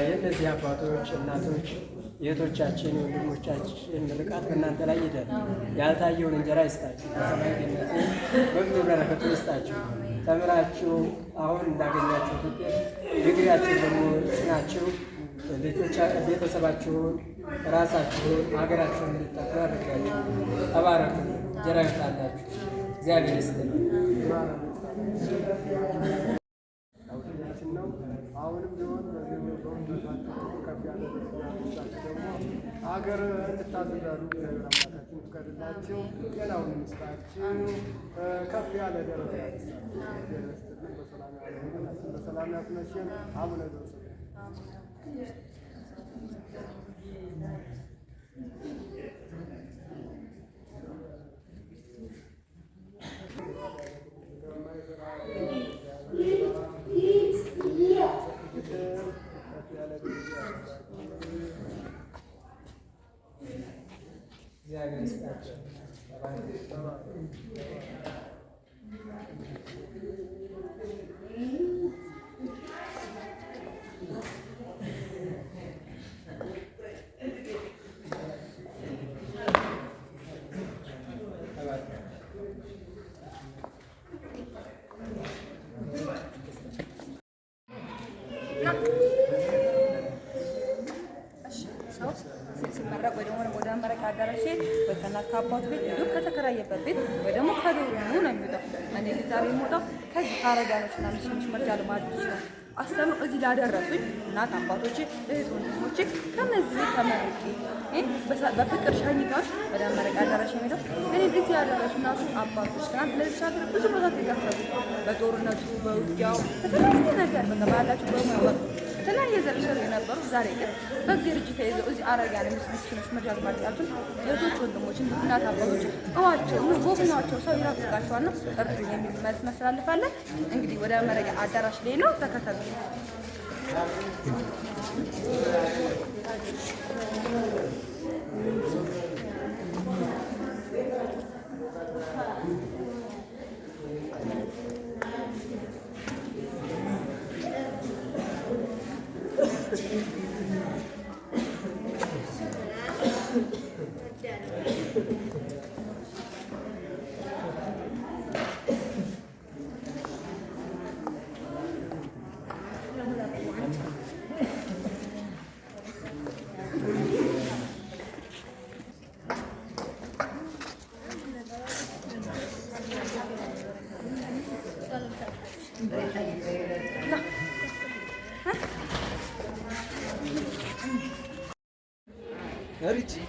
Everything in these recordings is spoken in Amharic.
የእነዚህ አባቶች እናቶች የእህቶቻችን የወንድሞቻችን ምርቃት በእናንተ ላይ ይደር። ያልታየውን እንጀራ ይስጣችሁ፣ በሰማይ ገነት በምድር በረከቱ ይስጣችሁ። ተምራችሁ አሁን እንዳገኛችሁት ውጤት ዲግሪያችሁን ደግሞ ጽናችሁ ቤተሰባችሁን፣ ራሳችሁን፣ ሀገራችሁን እንድትጠቅሙ ያደርጋችሁ። ተባረኩ። እንጀራ ይስጣላችሁ። እግዚአብሔር ይስጥልኝ። አሁንም ቢሆን ከፍ ያለ ደግሞ ሀገር እንድታዘጋሩ አምላካችን ፍቀድላችሁ። ጤናውን ይስጣችሁ። ከፍ ያለ ደረጃ ይስጣችሁ። በሰላም ያስመሸን። አቡነ ዘበሰማያት እግዚአብሔር ይስጣችሁ። ሲመረቅ ወይ ደግሞ ወደ መመረቂያ አዳራሽ ወይ ከእናት ከአባቱ ቤት እንዲሁም ከተከራየበት ቤት ወይ ደግሞ ከዶሩ ነው የሚወጣው። እኔ ግን ዛሬ የምወጣው ከዚህ ከአረጋኖችና ምስሎች መርጃ ልማዶች ነው። አስተምሮ እዚህ ላደረሱኝ እናት አባቶቼ፣ እህት ወንድሞቼ ከነዚህ ቤት ተመርቄ በፍቅር ሸኝታዎች ወደ መመረቂያ አዳራሽ የሚሄደው እኔ እዚህ ያደረሱ እናቶች አባቶች ትናንት ለዚህ ሀገር ብዙ ቦታ ተከፈሉ። በጦርነቱ በውጊያው በተለያየ ነገር በቃ ባላቸው በሙያ የተለያየ ዘርፍ የነበሩ ዛሬ ግን በእግዚአብሔር እጅ ተይዘው እዚህ አረጋን ምስኪኖች መርጃ ልማዶችን እህቶች ወንድሞችን እናት አባቶች እዋቸው ጎብኟቸው፣ ሰው ይናፍቃቸዋልና እርዱኝ የሚል መልስ እናስተላልፋለን። እንግዲህ ወደ መመረቂያ አዳራሽ ላይ ነው፣ ተከተሉ። Rich.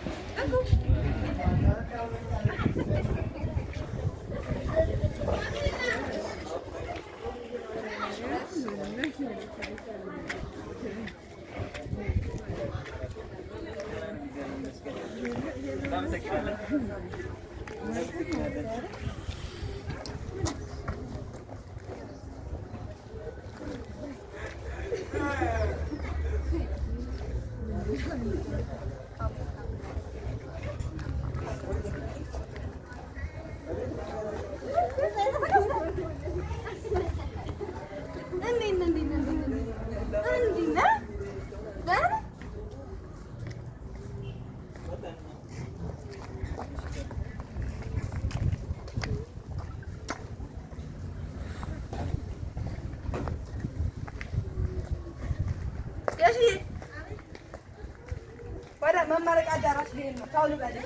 መመረቂያ አዳራሽ ልሄድ ነው። ታውሉ በል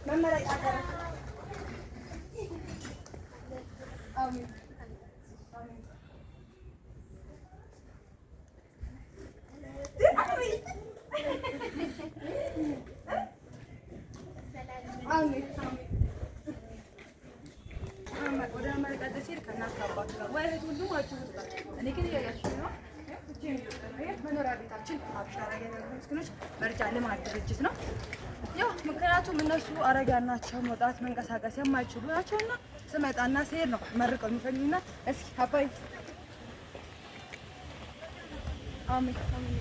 መመረቂያ አዳራሽ አሜን አሜን ወደ መመረቂያ አዳራሽ ከእናት ከአባት ጋር ወይ እህት ወንድማችሁ እኔ ግን እያያችሁ ነው። መኖሪያ ቤታችን አብሻራ የምስኪኖች መርጃ ልማት ድርጅት ነው። ያው ምክንያቱም እነሱ አረጋን ናቸው፣ መውጣት መንቀሳቀስ የማይችሉ ናቸውና ስመጣና ስሄድ ነው መርቀው የሚፈልጉና እስኪ አባይ አሜን አሜን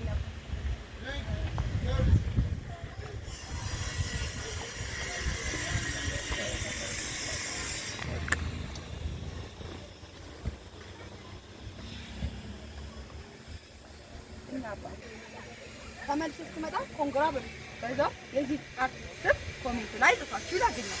ተመልሼ እስክመጣ ኮንግራ ብሎ በዛው የዚህ አርቲስት ስም ኮሜንት ላይ ጽፋችሁ ላግኛል።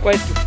Quay